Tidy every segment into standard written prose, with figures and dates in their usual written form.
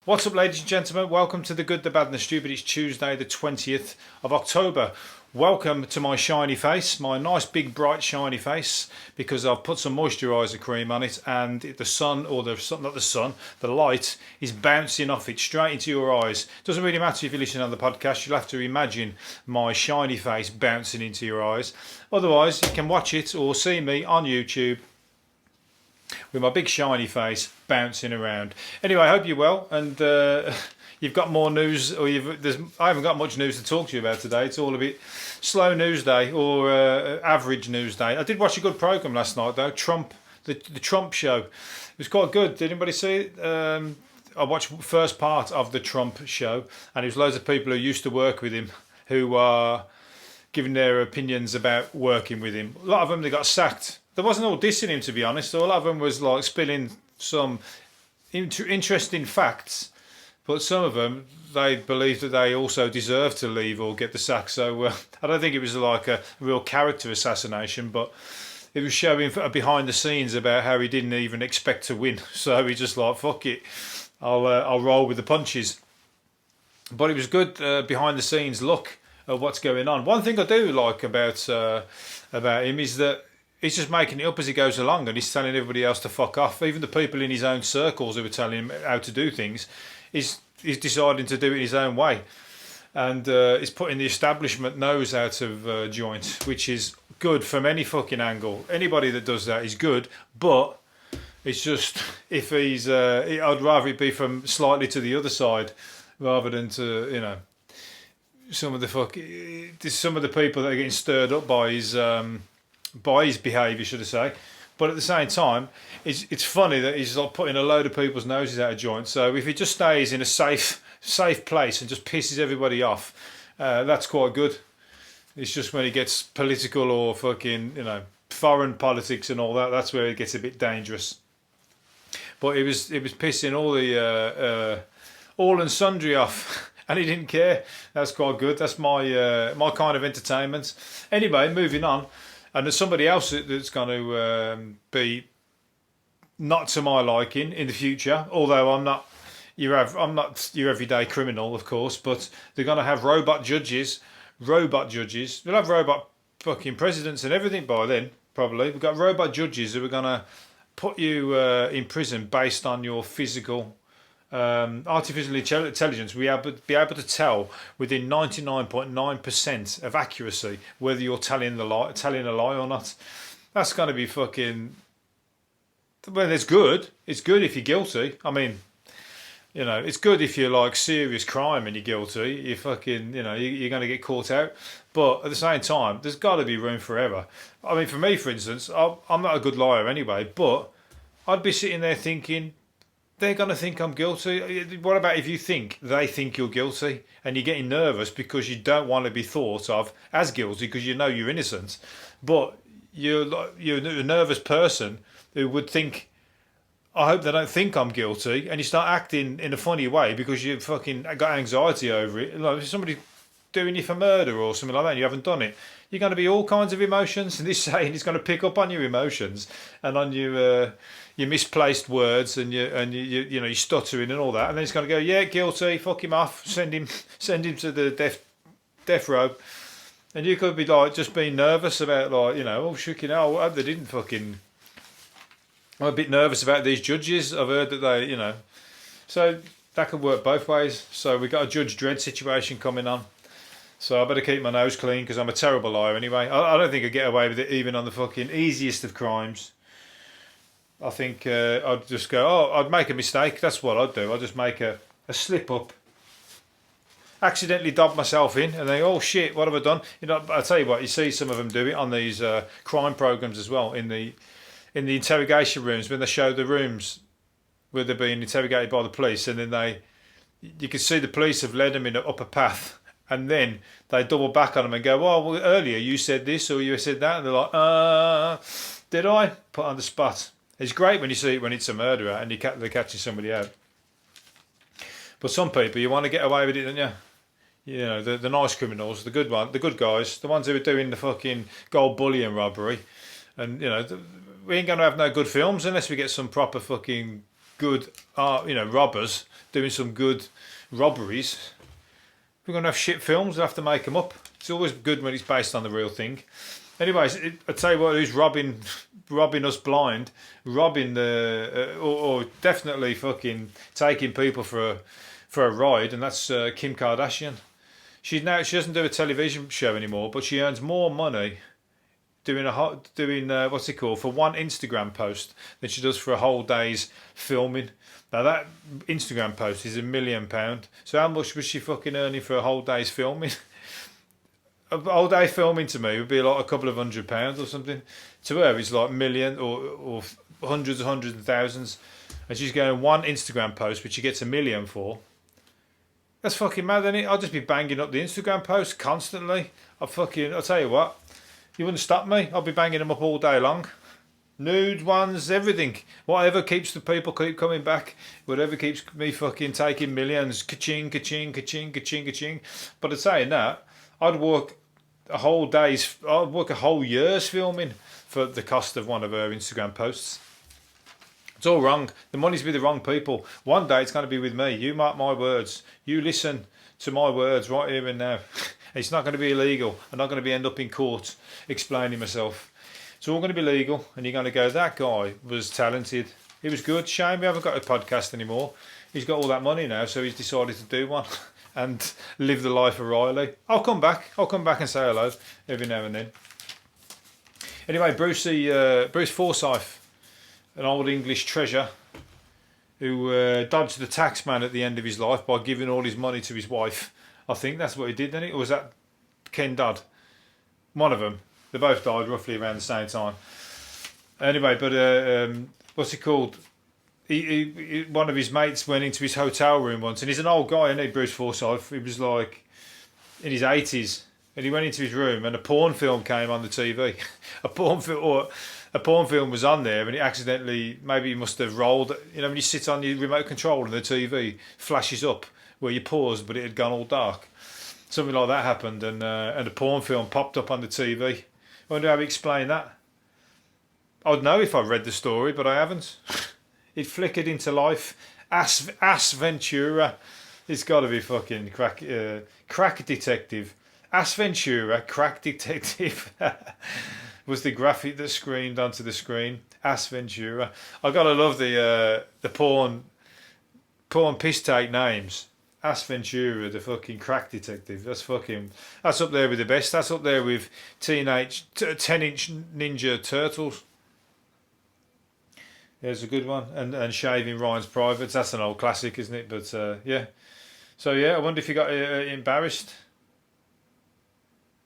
What's up, ladies and gentlemen? Welcome to The Good, The Bad and The Stupid. It's Tuesday the 20th of October. Welcome to my shiny face, my nice big bright shiny face, because I've put some moisturiser cream on it and the sun, or not the sun, the light is bouncing off it straight into your eyes. Doesn't really matter if you listen on the podcast, you'll have to imagine my shiny face bouncing into your eyes. Otherwise, you can watch it or see me on YouTube with my big shiny face bouncing around. Anyway, I hope you're well, and you've got more news, or I haven't got much news to talk to you about today. It's all a bit slow news day, or average news day. I did watch a good programme last night though, the Trump show. It was quite good. Did anybody see it? I watched the first part of the Trump show, and it was loads of people who used to work with him who are giving their opinions about working with him. A lot of them, they got sacked. There wasn't all dissing him, to be honest. A lot of them was like spilling some interesting facts, but some of them, they believed that they also deserved to leave or get the sack. So I don't think it was like a real character assassination, but it was showing behind the scenes about how he didn't even expect to win. So he just like, fuck it, I'll roll with the punches. But it was good behind the scenes look at what's going on. One thing I do like about him is that he's just making it up as he goes along, and he's telling everybody else to fuck off. Even the people in his own circles who were telling him how to do things, he's deciding to do it his own way. And he's putting the establishment nose out of joint, which is good from any fucking angle. Anybody that does that is good, but it's just, if he's, I'd rather it be from slightly to the other side, rather than to, you know, some of the people that are getting stirred up by his behaviour, should I say. But at the same time, it's funny that he's like putting a load of people's noses out of joint. So if he just stays in a safe place and just pisses everybody off, that's quite good. It's just when he gets political or fucking, you know, foreign politics and all that, that's where it gets a bit dangerous. But it was pissing all the all and sundry off, and he didn't care. That's quite good. That's my kind of entertainment. Anyway, moving on. And there's somebody else that's going to be not to my liking in the future. Although I'm not your everyday criminal, of course. But they're going to have robot judges. They'll have robot fucking presidents and everything by then. Probably we've got robot judges who are going to put you in prison based on your physical. Artificial intelligence, we be able to tell within 99.9% of accuracy whether you're telling a lie or not. That's going to be fucking. Well, it's good. It's good if you're guilty. I mean, you know, it's good if you're like serious crime and you're guilty. You fucking, you know, you're going to get caught out. But at the same time, there's got to be room for error. I mean, for me, for instance, I'm not a good liar anyway, but I'd be sitting there thinking, they're going to think I'm guilty. What about if you think they think you're guilty and you're getting nervous because you don't want to be thought of as guilty because you know you're innocent, but you're a nervous person who would think, I hope they don't think I'm guilty, and you start acting in a funny way because you fucking got anxiety over it. Like if somebody doing you for murder or something like that and you haven't done it, you're going to be all kinds of emotions, and this saying is going to pick up on your emotions and on your misplaced words and your stuttering and all that, and then it's going to go, yeah, guilty, fuck him off, send him to the death row, and you could be like just being nervous about, like, you know, oh shit, you know, I hope they didn't fucking. I'm a bit nervous about these judges. I've heard that they, you know, so that could work both ways. So we've got a Judge Dredd situation coming on. So I better keep my nose clean because I'm a terrible liar anyway. I don't think I'd get away with it even on the fucking easiest of crimes. I think I'd just go, I'd make a mistake. That's what I'd do. I'd just make a slip up. Accidentally dob myself in and then, oh shit, what have I done? You know, I'll tell you what, you see some of them do it on these crime programs as well, in the interrogation rooms, when they show the rooms where they're being interrogated by the police, and then you can see the police have led them in up a path, and then they double back on them and go, well, earlier you said this or you said that, and they're like, did I? Put on the spot. It's great when you see it when it's a murderer and they're catching somebody out. But some people, you want to get away with it, don't you? You know, the nice criminals, the good guys, the ones who are doing the fucking gold bullion robbery, and you know, we ain't going to have no good films unless we get some proper fucking good, robbers doing some good robberies, we're going to have shit films. We'll have to make them up. It's always good when it's based on the real thing. Anyways, I tell you what, who's robbing us blind, robbing or definitely fucking taking people for a ride, and that's Kim Kardashian. She doesn't do a television show anymore, but she earns more money doing what's it called, for one Instagram post than she does for a whole day's filming. Now that Instagram post is £1 million. So how much was she fucking earning for a whole day's filming? A whole day filming to me would be like a couple of £100 or something. To her, it's like million or hundreds and thousands. And she's going one Instagram post, which she gets £1 million for. That's fucking mad, isn't it? I'll just be banging up the Instagram post constantly. I'll tell you what, you wouldn't stop me. I'll be banging them up all day long. Nude ones, everything. Whatever keeps the people keep coming back. Whatever keeps me fucking taking millions. Ka-ching, ka-ching, ka-ching, ka-ching, ka-ching. But I'd saying that, I'd work a whole year's filming for the cost of one of her Instagram posts. It's all wrong. The money's with the wrong people. One day it's going to be with me. You mark my words. You listen to my words right here and now. It's not going to be illegal. I'm not going to end up in court explaining myself. It's all going to be legal, and you're going to go, that guy was talented. He was good. Shame we haven't got a podcast anymore. He's got all that money now, so he's decided to do one and live the life of Riley. I'll come back and say hello every now and then. Anyway, Bruce Forsyth, an old English treasure who dodged the tax man at the end of his life by giving all his money to his wife. I think that's what he did, didn't he? Or was that Ken Dodd? One of them. They both died roughly around the same time. Anyway, but what's it called? He one of his mates went into his hotel room once, and he's an old guy, isn't he, Bruce Forsyth? He was like in his 80s, and he went into his room, and a porn film came on the TV. a porn film was on there, and it accidentally, maybe he must have rolled. You know, when you sit on your remote control and the TV flashes up where you paused, but it had gone all dark. Something like that happened, and a porn film popped up on the TV. I wonder how he explained that. I'd know if I read the story, but I haven't. It flickered into life. Ass Ventura. It's got to be fucking crack detective. Ass Ventura, crack detective. Was the graphic that screamed onto the screen. Ass Ventura. I gotta love the porn piss take names. Ass Ventura, the fucking crack detective. That's up there with the best. That's up there with 10-inch Ninja Turtles. There's a good one. And Shaving Ryan's Privates. That's an old classic, isn't it? But yeah. So yeah, I wonder if he got embarrassed.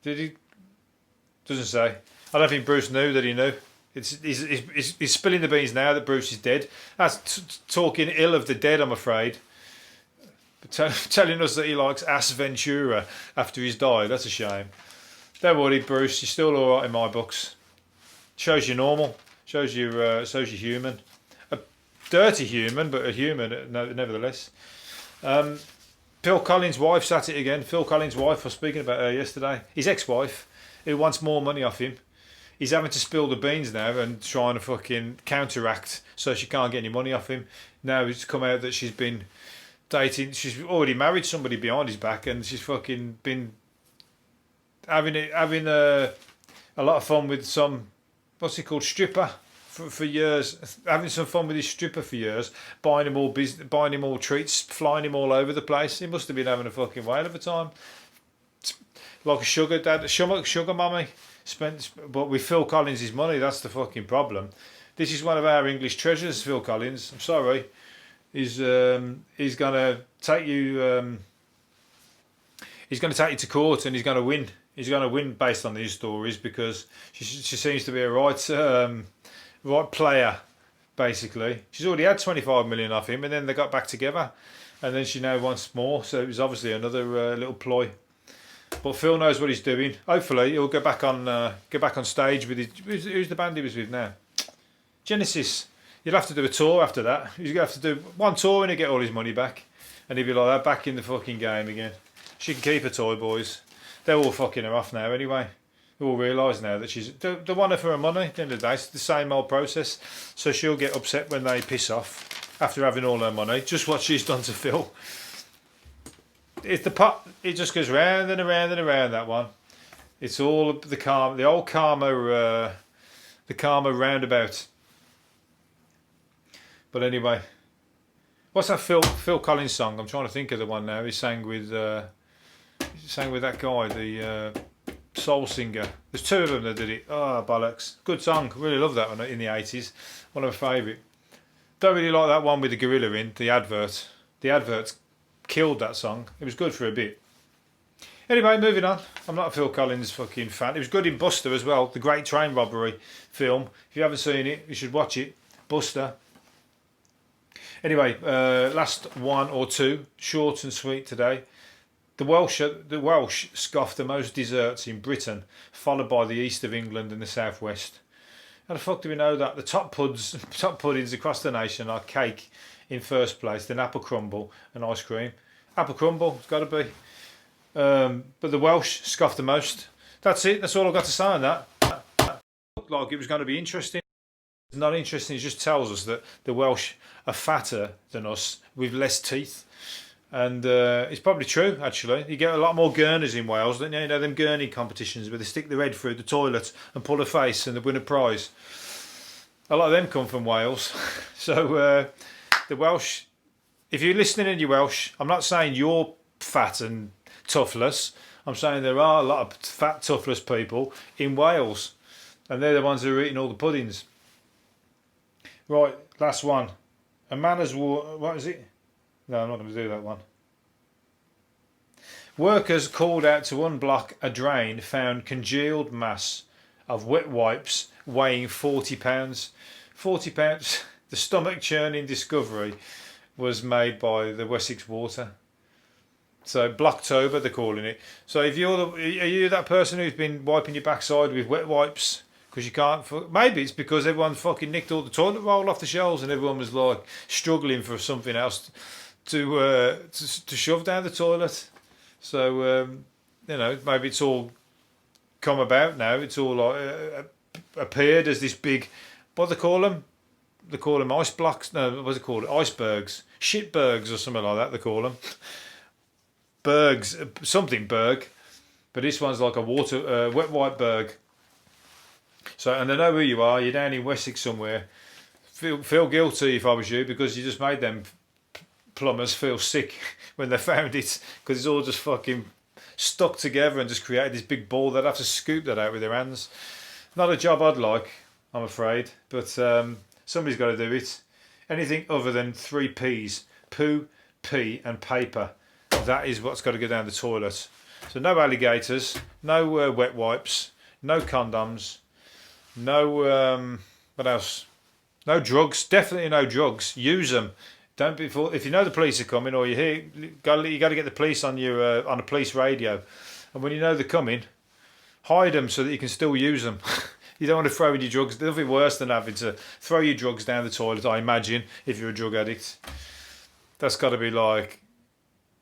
Did he? Doesn't say. I don't think Bruce knew that he knew. He's spilling the beans now that Bruce is dead. That's talking ill of the dead, I'm afraid. Telling us that he likes Ass Ventura after he's died. That's a shame. Don't worry, Bruce. You're still all right in my books. Shows you normal. Shows you human. A dirty human, but a human nevertheless. Phil Collins' wife sat it again. Phil Collins' wife, I was speaking about her yesterday. His ex-wife, who wants more money off him. He's having to spill the beans now and trying to fucking counteract so she can't get any money off him. Now it's come out that she's been dating. She's already married somebody behind his back, and she's fucking been having a lot of fun with some, what's he called, stripper for years. Having some fun with his stripper for years, buying him all treats, flying him all over the place. He must have been having a fucking whale of a time. Like a sugar dad, sugar mummy. But with Phil Collins' money, that's the fucking problem. This is one of our English treasures, Phil Collins. I'm sorry. He's gonna take you. He's going to take you to court, and he's going to win. He's going to win based on these stories because she seems to be a right player. Basically, she's already had 25 million off him, and then they got back together, and then she now wants more. So it was obviously another little ploy. But Phil knows what he's doing. Hopefully, he'll get back on stage with his. Who's the band he was with now? Genesis. You'll have to do a tour after that. He's going to have to do one tour and he'll get all his money back. And he'll be like that, back in the fucking game again. She can keep her toy boys. They're all fucking her off now anyway. They all realise now that they want her for her money at the end of the day. It's the same old process. So she'll get upset when they piss off. after having all her money. Just what she's done to Phil. It's the pot. It just goes round and around and around, that one. It's all the karma, the old karma, the karma roundabout. But anyway, what's that Phil Collins song? I'm trying to think of the one now. He sang with that guy, the soul singer. There's two of them that did it. Oh, bollocks. Good song. Really love that one in the 80s. One of my favourite. Don't really like that one with the gorilla in, the advert. The adverts killed that song. It was good for a bit. Anyway, moving on. I'm not a Phil Collins fucking fan. It was good in Buster as well, the great train robbery film. If you haven't seen it, you should watch it. Buster. Anyway, last one or two, short and sweet today. The Welsh scoffed the most desserts in Britain, followed by the east of England and the southwest. How the fuck do we know that? The top puddings across the nation are cake in first place, then apple crumble and ice cream. Apple crumble, it's got to be. But the Welsh scoffed the most. That's it. That's all I've got to say on that. Looked like it was going to be interesting. It's not interesting. It just tells us that the Welsh are fatter than us with less teeth. And it's probably true, actually. You get a lot more gurners in Wales, don't you? You know, them gurney competitions where they stick their head through the toilet and pull a face and they win a prize. A lot of them come from Wales. So the Welsh, if you're listening and you're Welsh, I'm not saying you're fat and toughless. I'm saying there are a lot of fat, toughless people in Wales. And they're the ones who are eating all the puddings. Right, last one. A man has what is it? No, I'm not going to do that one. Workers called out to unblock a drain found congealed mass of wet wipes weighing 40 pounds. 40 pounds. The stomach churning discovery was made by the Wessex Water. So Blocktober, they're calling it. So if are you that person who's been wiping your backside with wet wipes? Because you can't, maybe it's because everyone fucking nicked all the toilet roll off the shelves and everyone was like struggling for something else to shove down the toilet. So you know, maybe it's all come about now. It's all like appeared as this big, what do they call them? They call them ice blocks. No, what's it called? Icebergs, shitbergs or something like that. They call them bergs, something berg. But this one's like a wet wipe berg. So, and I know who you are. You're down in Wessex somewhere. Feel guilty if I was you, because you just made them plumbers feel sick when they found it, because it's all just fucking stuck together and just created this big ball. They'd have to scoop that out with their hands. Not a job I'd like, I'm afraid, but somebody's got to do it. Anything other than 3 P's, poo, pee and paper, that is what's got to go down the toilet. So no alligators, no wet wipes, no condoms, no what else? No drugs. Definitely no drugs. Use them. Don't be if you know the police are coming, or you hear you got to get the police on your on a police radio, and when you know they're coming, hide them so that you can still use them. You don't want to throw in your drugs. There's nothing worse than having to throw your drugs down the toilet, I imagine, if you're a drug addict. That's got to be like,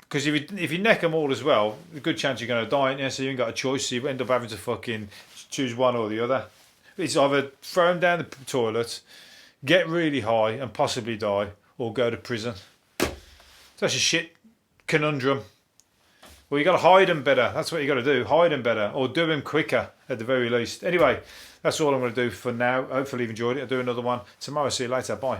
because if you neck them all as well, a good chance you're going to die, so you ain't got a choice. So you end up having to fucking choose one or the other. It's either throw them down the toilet, get really high and possibly die, or go to prison. That's a shit conundrum. Well, you got to hide them better. That's what you got to do. Hide them better, or do them quicker at the very least. Anyway, that's all I'm going to do for now. Hopefully you've enjoyed it. I'll do another one tomorrow. See you later. Bye.